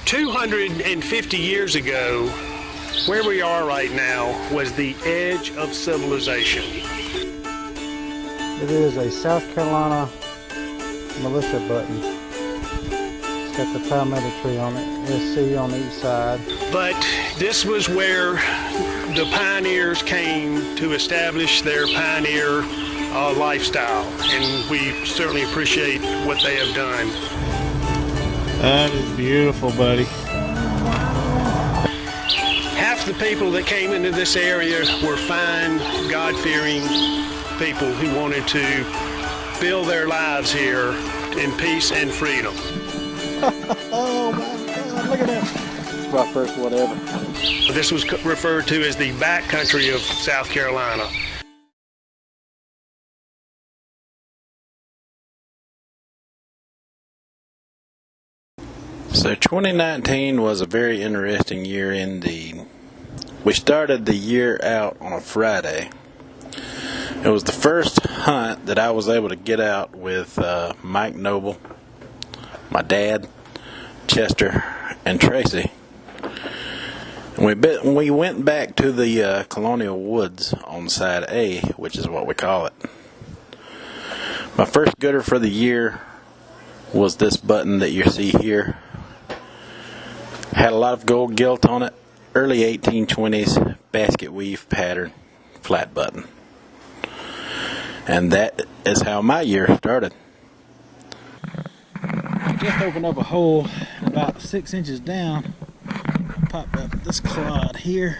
250 years ago, where we are right now was the edge of civilization. It is a South Carolina militia button. It's got the palmetto tree on it, SC on each side. But this was where the pioneers came to establish their pioneer lifestyle, and we certainly appreciate what they have done. That is beautiful, buddy. Half the people that came into this area were fine, God-fearing people who wanted to build their lives here in peace and freedom. Oh my God, look at that. It's my first whatever. This was referred to as the Backcountry of South Carolina. So 2019 was a very interesting year indeed. We started the year out on a Friday. It was the first hunt that I was able to get out with Mike Noble, my dad, Chester, and Tracy. And we went back to the Colonial Woods on side A, which is what we call it. My first gooder for the year was this button that you see here. Had a lot of gold gilt on it, early 1820s basket weave pattern, flat button. And that is how my year started. Just opened up a hole about 6 inches down. Popped up this clod here.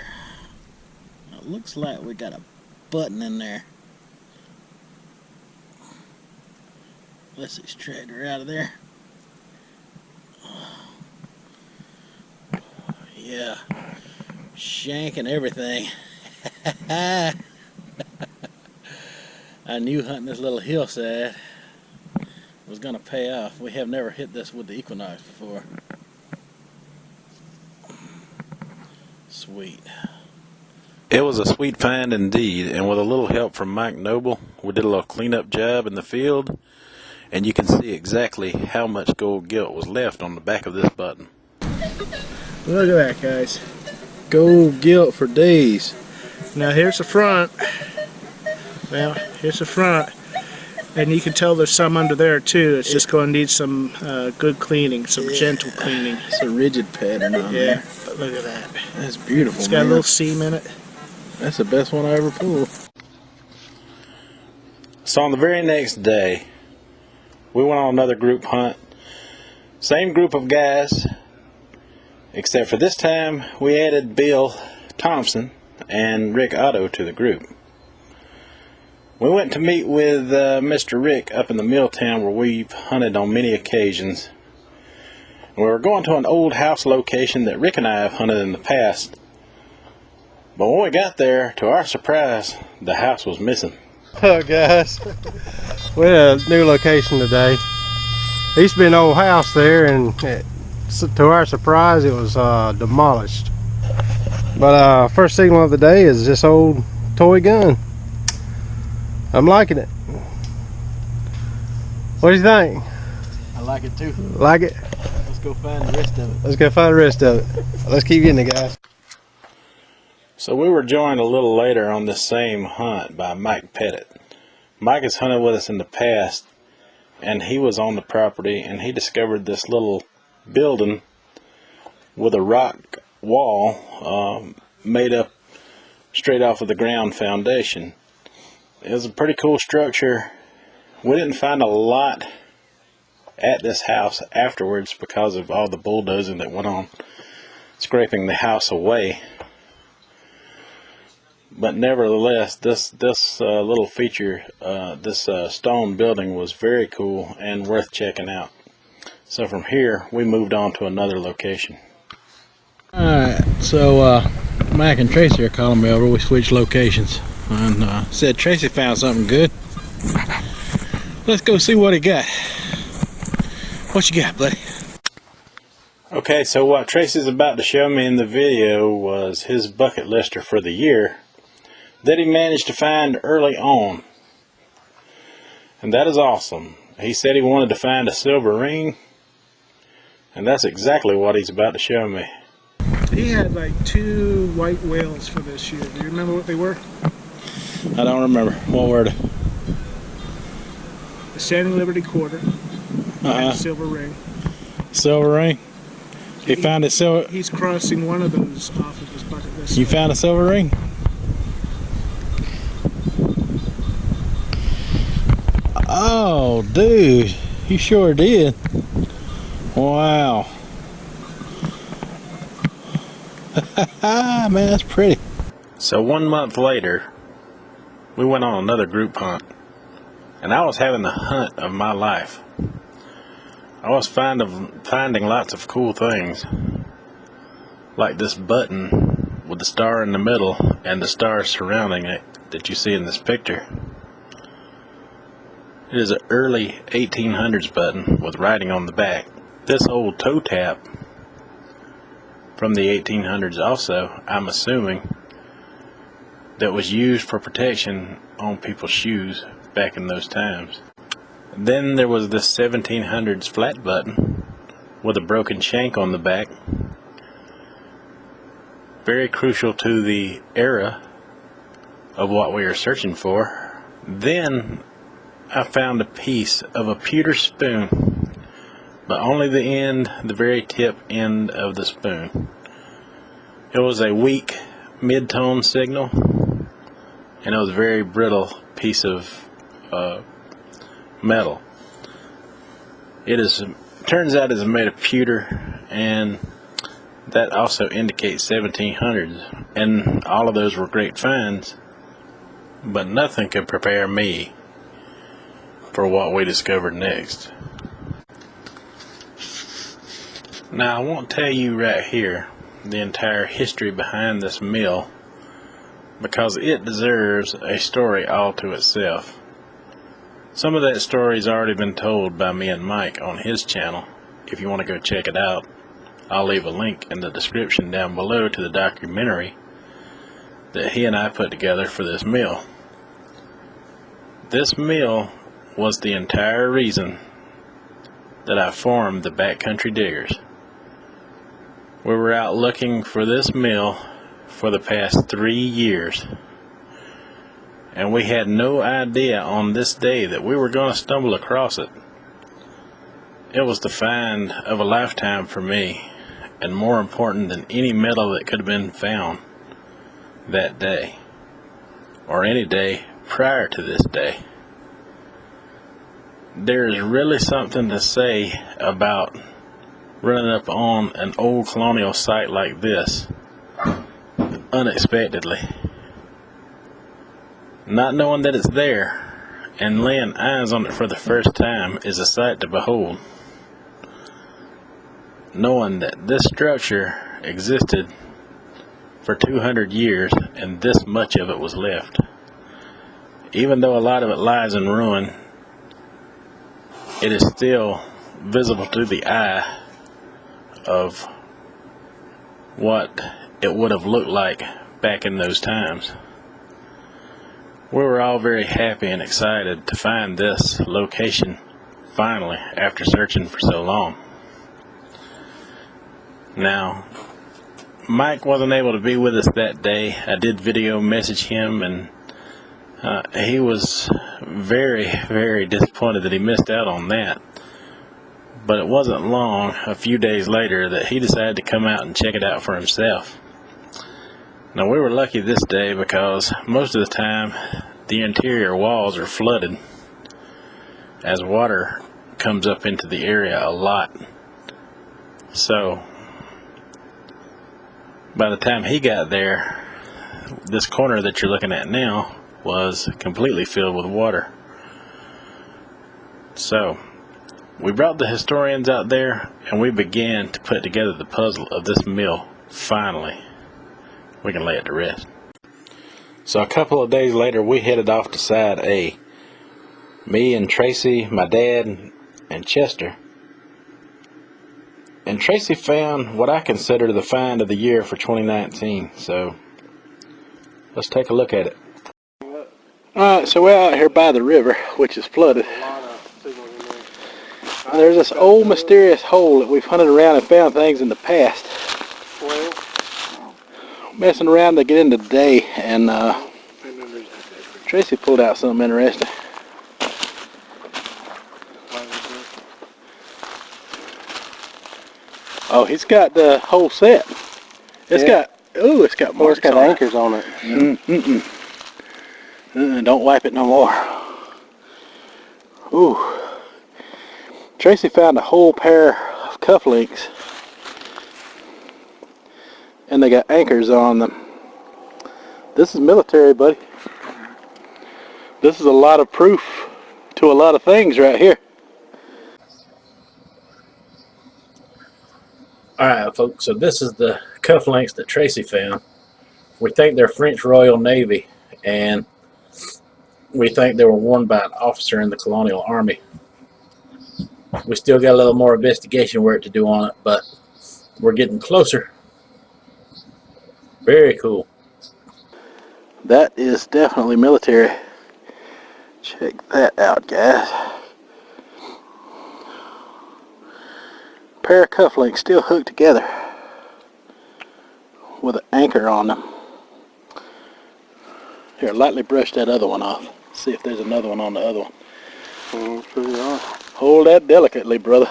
It looks like we got a button in there. Let's extract her out of there. Yeah, shank and everything. I knew hunting this little hillside was gonna pay off. We have never hit this with the Equinox before. Sweet. It was a sweet find indeed, and with a little help from Mike Noble, we did a little cleanup job in the field, and you can see exactly how much gold gilt was left on the back of this button. Look at that, guys. Gold gilt for days. Now here's the front. Well, here's the front. And you can tell there's some under there too. It's just going to need some good cleaning, some gentle cleaning. It's a rigid pattern on there. But look at that. That's beautiful. It's got a little seam in it. That's the best one I ever pulled. So on the very next day, we went on another group hunt. Same group of guys, except for this time we added Bill Thompson and Rick Otto to the group. We went to meet with Mr. Rick up in the mill town where we've hunted on many occasions. We were going to an old house location that Rick and I have hunted in the past. But when we got there, to our surprise, the house was missing. Oh guys, we're at a new location today. There used to be an old house there, and to our surprise it was demolished. But first signal of the day is this old toy gun. I'm liking it. What do you think? I like it too. Like it? Let's go find the rest of it. Let's go find the rest of it. Let's keep getting it, guys. So we were joined a little later on this same hunt by Mike Pettit. Mike has hunted with us in the past, and he was on the property and he discovered this little building with a rock wall made up straight off of the ground foundation. It was a pretty cool structure. We didn't find a lot at this house afterwards because of all the bulldozing that went on, scraping the house away. But nevertheless, this little feature, this stone building was very cool and worth checking out. So from here, we moved on to another location. Alright, so Mike and Tracy are calling me over. We switched locations. And said Tracy found something good. Let's go see what he got. What you got, buddy? Okay, so what Tracy's about to show me in the video was his bucket lister for the year that he managed to find early on. And that is awesome. He said he wanted to find a silver ring, And that's exactly what he's about to show me. He had like 2 white whales for this year. Do you remember what they were? I don't remember. What were they? The Standing Liberty Quarter and Silver Ring. Silver ring? He found a silver. He's crossing one of those off of his bucket list. You found a silver ring? Oh, dude. You sure did. Wow. Man, that's pretty. So 1 month later, we went on another group hunt. And I was having the hunt of my life. I was finding lots of cool things. Like this button with the star in the middle and the stars surrounding it that you see in this picture. It is an early 1800s button with writing on the back. This old toe tap from the 1800s also, I'm assuming, that was used for protection on people's shoes back in those times. Then there was this 1700s flat button with a broken shank on the back. Very crucial to the era of what we are searching for. Then I found a piece of a pewter spoon, but only the end, the very tip end of the spoon. It was a weak mid-tone signal, and it was a very brittle piece of metal. Turns out it's made of pewter, and that also indicates 1700s, and all of those were great finds, but nothing could prepare me for what we discovered next. Now I won't tell you right here the entire history behind this mill, because it deserves a story all to itself. Some of that story's already been told by me and Mike on his channel. If you want to go check it out, I'll leave a link in the description down below to the documentary that he and I put together for this mill. This mill was the entire reason that I formed the Backcountry Diggers. We were out looking for this mill for the past 3 years. And we had no idea on this day that we were going to stumble across it. It was the find of a lifetime for me, and more important than any metal that could have been found that day, or any day prior to this day. There is really something to say about running up on an old colonial site like this unexpectedly. Not knowing that it's there and laying eyes on it for the first time is a sight to behold. Knowing that this structure existed for 200 years and this much of it was left. Even though a lot of it lies in ruin, it is still visible to the eye of what it would have looked like back in those times. We were all very happy and excited to find this location finally after searching for so long. Now, Mike wasn't able to be with us that day. I did video message him, and he was very, very disappointed that he missed out on that. But it wasn't long, a few days later, that he decided to come out and check it out for himself. Now, we were lucky this day because most of the time the interior walls are flooded as water comes up into the area a lot. So by the time he got there, this corner that you're looking at now was completely filled with water. So we brought the historians out there and we began to put together the puzzle of this mill. Finally, we can lay it to rest. So a couple of days later, we headed off to Side A. Me and Tracy, my dad, and Chester. And Tracy found what I consider the find of the year for 2019. So let's take a look at it. Alright, so we're out here by the river, which is flooded. There's this old mysterious hole that we've hunted around and found things in the past. Well, Messing around to get into today, and Tracy pulled out something interesting. Oh, he's got the whole set. It's got, ooh, it's got marks. it's got on anchors on it. Don't wipe it no more. Ooh. Tracy found a whole pair of cufflinks, and they got anchors on them. This is military, buddy. This is a lot of proof to a lot of things right here. Alright folks, so this is the cufflinks that Tracy found. We think they're French Royal Navy, and we think they were worn by an officer in the Colonial Army. We still got a little more investigation work to do on it, but we're getting closer. Very cool. That is definitely military. Check that out, guys. Pair of cufflinks still hooked together with an anchor on them. Here, lightly brush that other one off. See if there's another one on the other one. Hold that delicately, brother.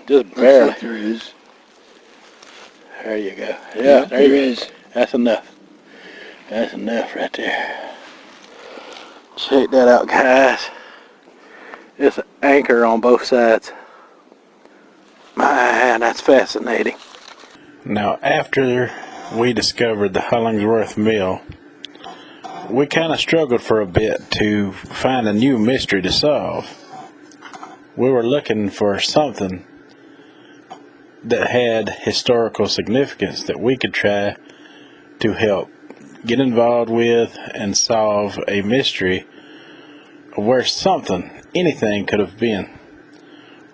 Just barely. Like there is. There you go. Yeah, there there is. That's enough. That's enough right there. Check that out, guys. It's an anchor on both sides. Man, that's fascinating. Now, after we discovered the Hollingsworth Mill, we kind of struggled for a bit to find a new mystery to solve. We were looking for something that had historical significance that we could try to help get involved with and solve a mystery of where something, anything could have been.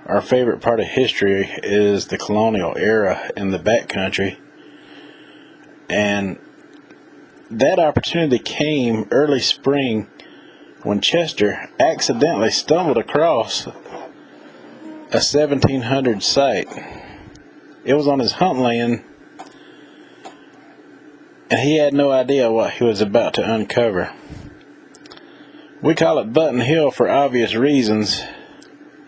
Our favorite part of history is the colonial era in the backcountry, and that opportunity came early spring when Chester accidentally stumbled across a 1700 site. It was on his hunt land, and he had no idea what he was about to uncover. We call it Button Hill for obvious reasons,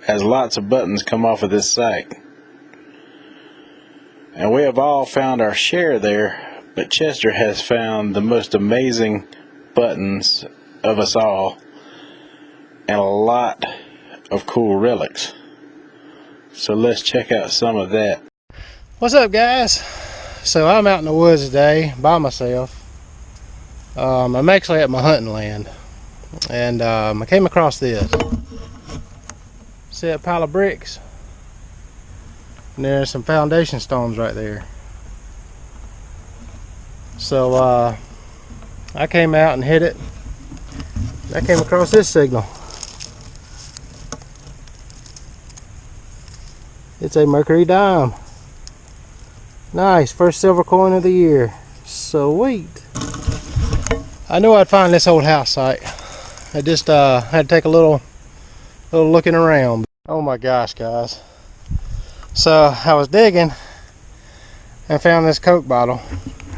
as lots of buttons come off of this site. And we have all found our share there, but Chester has found the most amazing buttons of us all, and a lot of cool relics. So let's check out some of that. What's up, guys? So I'm out in the woods today by myself. I'm actually at my hunting land, and I came across this. See that pile of bricks? And there's some foundation stones right there. So I came out and hit it. I came across this signal. It's a Mercury dime. Nice, first silver coin of the year. Sweet. I knew I'd find this old house site. I just had to take a little looking around. Oh my gosh, guys. So I was digging and found this Coke bottle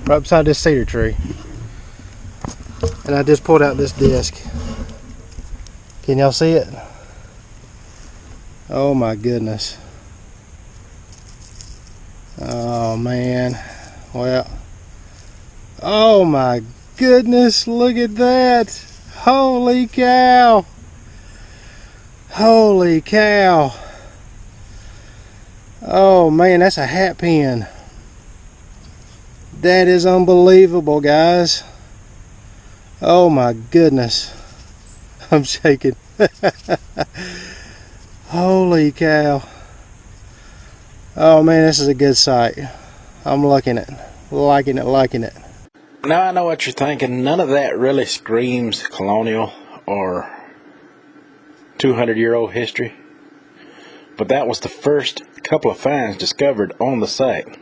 right beside this cedar tree. And I just pulled out this disc. Can y'all see it? Oh my goodness. Oh man. Well. Oh my goodness, look at that. Holy cow. Holy cow. Oh man, that's a hat pin. That is unbelievable, guys. Oh my goodness. I'm shaking. Holy cow. Oh man, this is a good sight. I'm liking it. Liking it. Now I know what you're thinking. None of that really screams colonial or 200-year-old history. But that was the first couple of finds discovered on the site.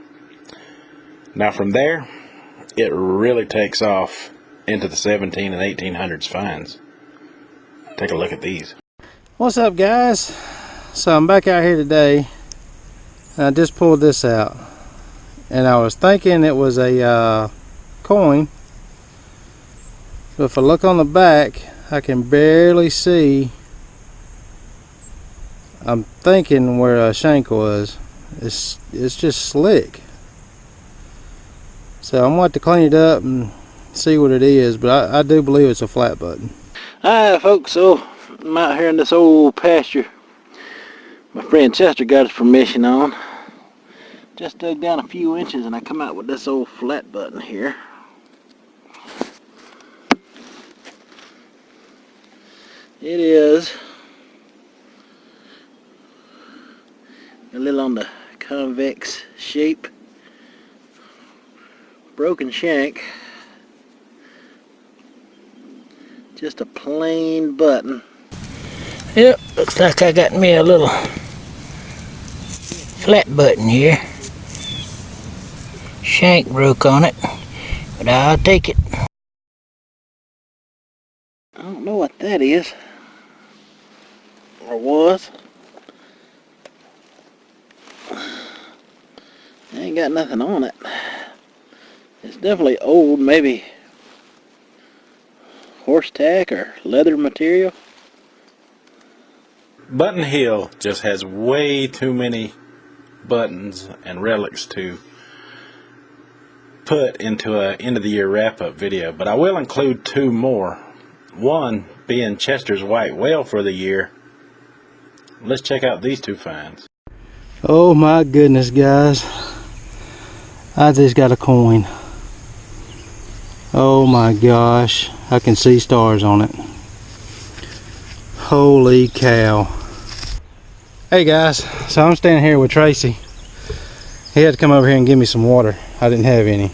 Now from there, it really takes off into the 17 and 1800s finds. Take a look at these. What's up, guys? So I'm back out here today and I just pulled this out and I was thinking it was a coin, but if I look on the back I can barely see. I'm thinking where a shank was. It's just slick, so I'm going to have to clean it up and see what it is, but I do believe it's a flat button. Alright folks, so I'm out here in this old pasture my friend Chester got his permission on. Just dug down a few inches and I come out with this old flat button here. It is a little on the convex shape, broken shank, just a plain button. Yep, looks like I got me a little flat button here. Shank broke on it, but I'll take it. I don't know what that is, or was. I ain't got nothing on it. It's definitely old, maybe horse tack or leather material. Button Hill just has way too many buttons and relics to put into a end of the year wrap up video, but I will include two more. One being Chester's white whale for the year. Let's check out these two finds. Oh my goodness, guys, I just got a coin. Oh my gosh, I can see stars on it. Holy cow. Hey guys, so I'm standing here with Tracy. He had to come over here and give me some water. I didn't have any.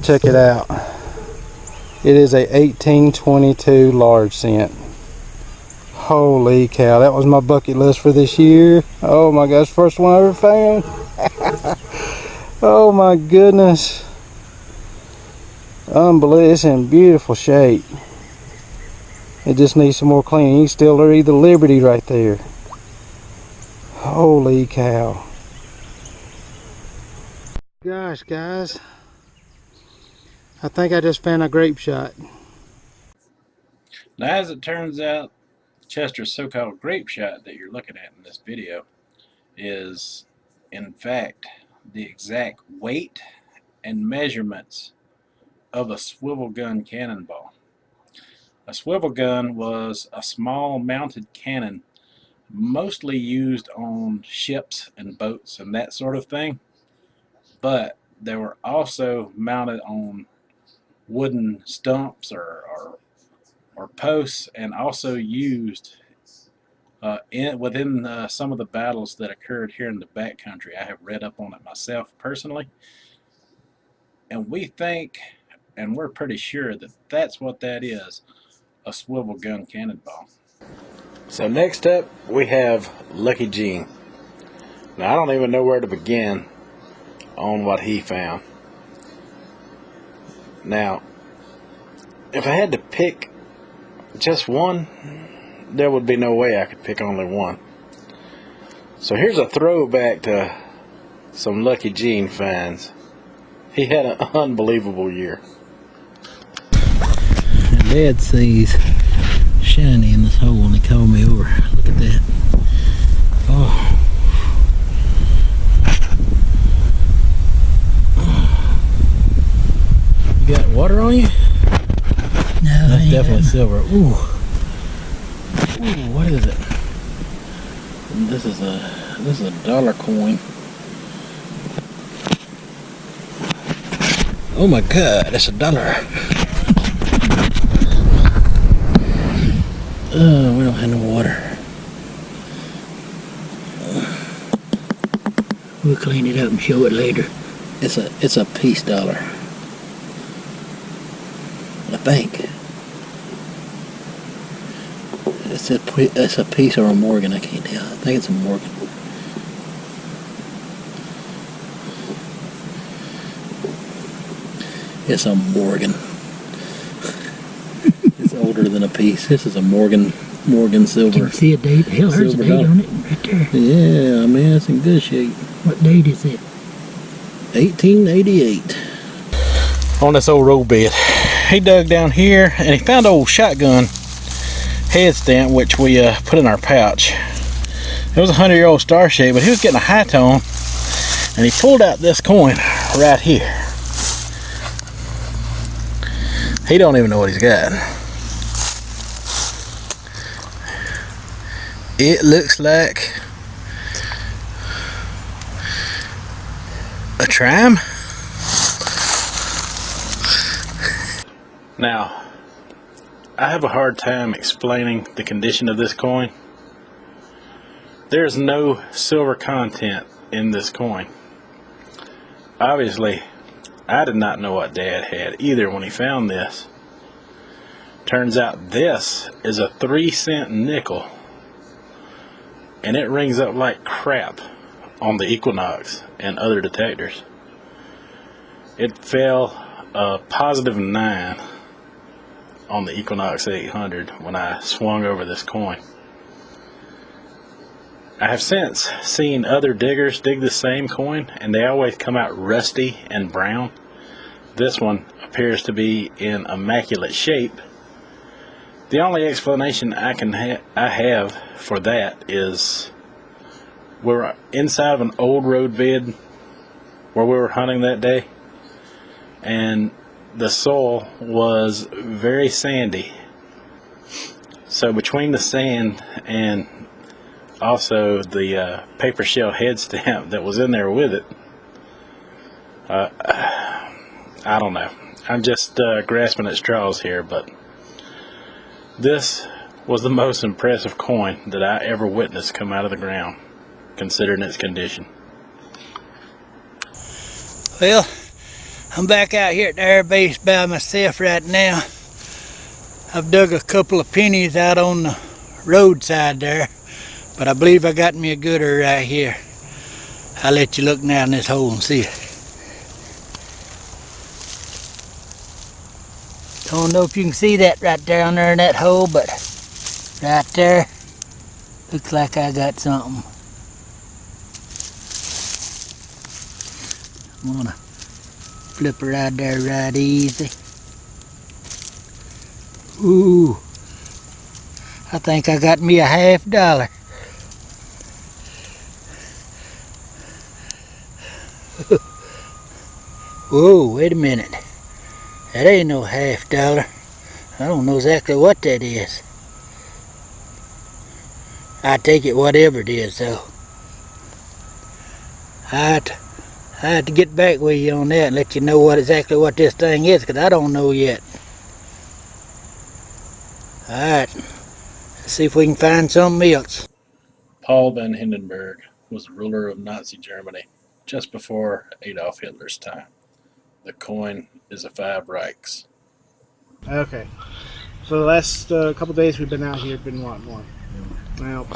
Check it out. It is a 1822 large cent. Holy cow, that was my bucket list for this year. Oh my gosh, first one I ever found. Oh my goodness. Unbelievable, it's in beautiful shape. It just needs some more cleaning. You can still read the Liberty right there. Holy cow. Gosh, guys, I think I just found a grape shot. Now, as it turns out, Chester's so-called grape shot that you're looking at in this video is, in fact, the exact weight and measurements of a swivel gun cannonball. A swivel gun was a small mounted cannon mostly used on ships and boats and that sort of thing, but they were also mounted on wooden stumps or posts, and also used within some of the battles that occurred here in the backcountry. I have read up on it myself personally, and we think, and we're pretty sure that that's what that is, a swivel gun cannonball. So next up we have Lucky Gene. Now I don't even know where to begin on what he found. Now, if I had to pick just one, there would be no way I could pick only one. So here's a throwback to some Lucky Gene finds. He had an unbelievable year. Dad sees shiny in this hole and he called me over. Look at that. Oh. You got water on you? No, that's definitely silver. Ooh. Ooh, what is it? This is a dollar coin. Oh my God, that's $1. We don't have no water. We'll clean it up and show it later. It's a peace dollar, I think. It's a piece or a Morgan, I can't tell. I think it's a Morgan. It's a Morgan. It's older than a piece. This is a Morgan Morgan silver. Can you see a date? Hell, there's a Silver date dollar. on it right there. Yeah, man, it's in good shape. What date is it? 1888. On this old road bed, he dug down here and he found an old shotgun head stamp, which we put in our pouch. It was a 100-year-old star shape, but he was getting a high tone, and he pulled out this coin right here. He don't even know what he's got. It looks like a tram. Now, I have a hard time explaining the condition of this coin. There's no silver content in this coin. Obviously, I did not know what Dad had either when he found this. Turns out this is a 3-cent nickel, and it rings up like crap on the Equinox and other detectors. It fell a +9 on the Equinox 800 when I swung over this coin. I have since seen other diggers dig the same coin, and they always come out rusty and brown. This one appears to be in immaculate shape. The only explanation I have for that is we're inside of an old road bed where we were hunting that day, and the soil was very sandy. So between the sand and also the paper shell head stamp that was in there with it, I don't know. I'm just grasping at straws here, but this was the most impressive coin that I ever witnessed come out of the ground, considering its condition. Well, I'm back out here at the air base by myself right now. I've dug a couple of pennies out on the roadside there, but I believe I got me a gooder right here. I'll let you look down this hole and see it. Don't know if you can see that right down there in that hole, but right there, looks like I got something. I'm gonna flip her right there right easy. Ooh, I think I got me a $50. Whoa, wait a minute. That ain't no $50. I don't know exactly what that is. I take it whatever it is though. I have to get back with you on that and let you know exactly what this thing is, because I don't know yet. Alright, let's see if we can find something else. Paul von Hindenburg was the ruler of Nazi Germany just before Adolf Hitler's time. The coin is a 5 Reichs. Okay. So the last couple days we've been out here, been wanting more. Now,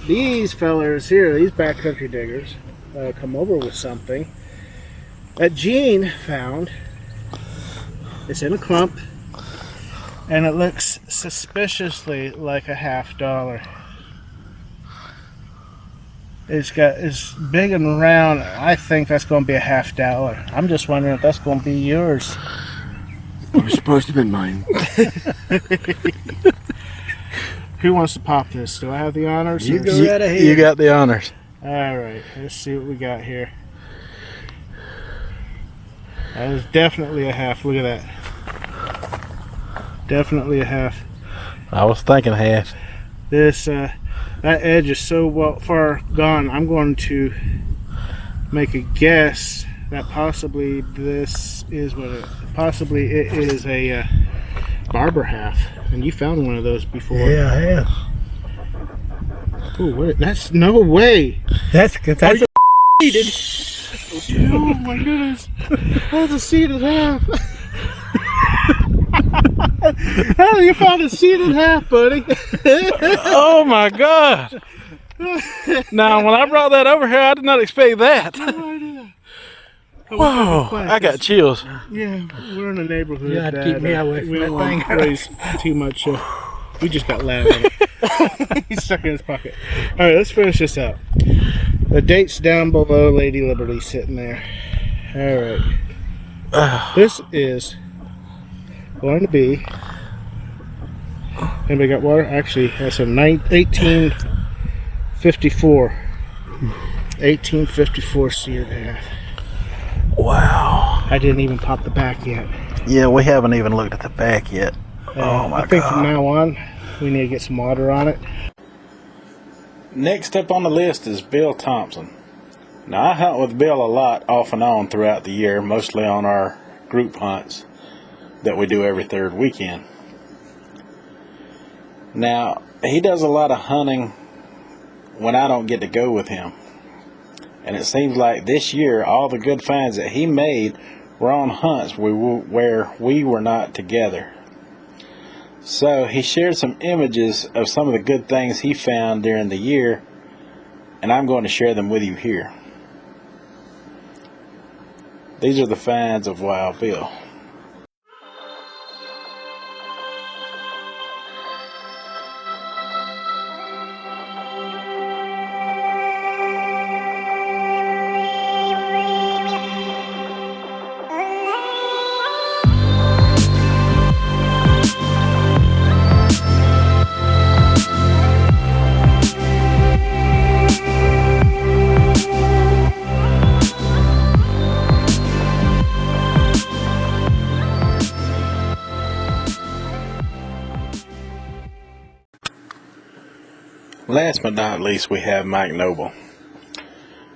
these fellers here, these backcountry diggers, come over with something that Gene found. It's in a clump, and it looks suspiciously like a $50. It's big and round. I think that's going to be a $50. I'm just wondering if that's going to be yours. It was supposed to have been mine. Who wants to pop this? Do I have the honors? You or- go right ahead. You got the honors. Alright, let's see what we got here. That is definitely a half. Look at that. Definitely a half. I was thinking half. This, that edge is so far gone, I'm going to make a guess that possibly this is what it, possibly it is a barber half. And you found one of those before. Yeah, I have. Oh, wait, that's no way. That's good. That's a Seated. Oh my goodness. That's a seated half. How you found a seated half, buddy? Oh my God! Now, when I brought that over here, I did not expect that. Whoa! I got chills. Yeah, we're in a neighborhood You had to keep me away from we that don't want thing. to raise too much. We just got loud. He's stuck in his pocket. All right, let's finish this out. The date's down below. Lady Liberty sitting there. All right. This is going to be. Anybody got water? Actually, that's a 1854. 1854 seared half. Wow. I didn't even pop the back yet. Yeah, we haven't even looked at the back yet. Oh my I think God. from now on, we need to get some water on it. Next up on the list is Bill Thompson. Now, I hunt with Bill a lot off and on throughout the year, mostly on our group hunts that we do every third weekend. Now, he does a lot of hunting when I don't get to go with him. And it seems like this year, all the good finds that he made were on hunts where we were not together. So he shared some images of some of the good things he found during the year, and I'm going to share them with you here. These are the finds of Wild Bill. Last but not least, we have Mike Noble.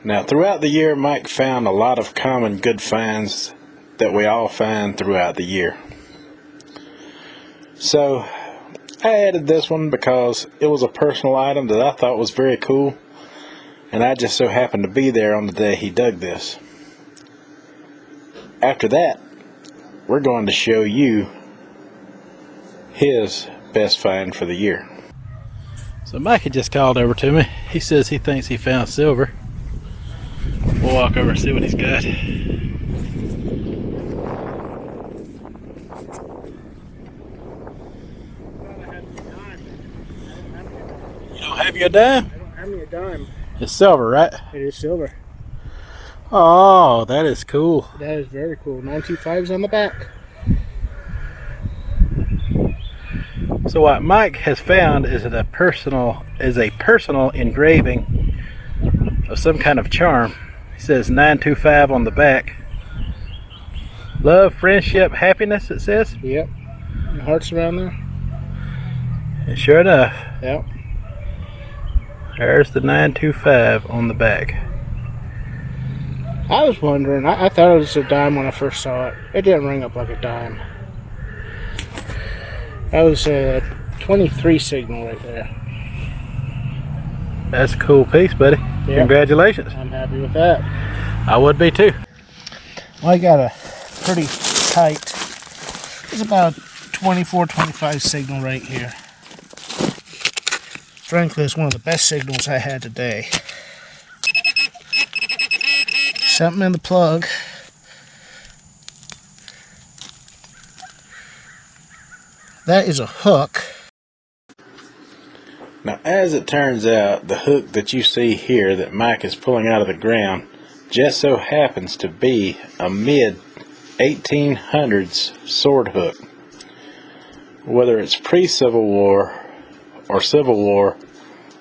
Now, throughout the year, Mike found a lot of common good finds that we all find throughout the year. So, I added this one because it was a personal item that I thought was very cool, and I just so happened to be there on the day he dug this. After that, we're going to show you his best find for the year. So Mike had just called over to me. He says he thinks he found silver. We'll walk over and see what he's got. You don't have your dime? I don't have me a dime. It's silver, right? It is silver. Oh, that is cool. That is very cool. 925's on the back. So what Mike has found is a personal engraving of some kind of charm. He says 925 on the back. Love, friendship, happiness, it says. Yep. And hearts around there. And sure enough, Yep. there's the 925 on the back. I was wondering. I thought it was a dime when I first saw it. It didn't ring up like a dime. That was a 23 signal right there. That's a cool piece, buddy. Yep. Congratulations. I'm happy with that. I would be too. Well, I got a pretty tight, it's about 24, 25 signal right here. Frankly, it's one of the best signals I had today. Something in the plug. That is a hook. Now, as it turns out, the hook that you see here that Mike is pulling out of the ground just so happens to be a mid-1800s sword hook. Whether it's pre-Civil War or Civil War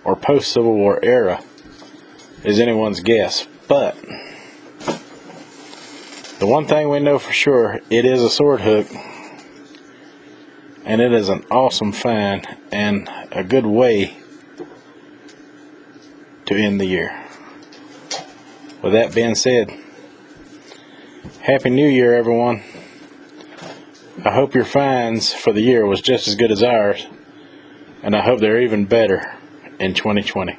or post-Civil War era is anyone's guess. But the one thing we know for sure, it is a sword hook. And it is an awesome find and a good way to end the year. With that being said, Happy New Year, everyone. I hope your finds for the year was just as good as ours, and I hope they're even better in 2020.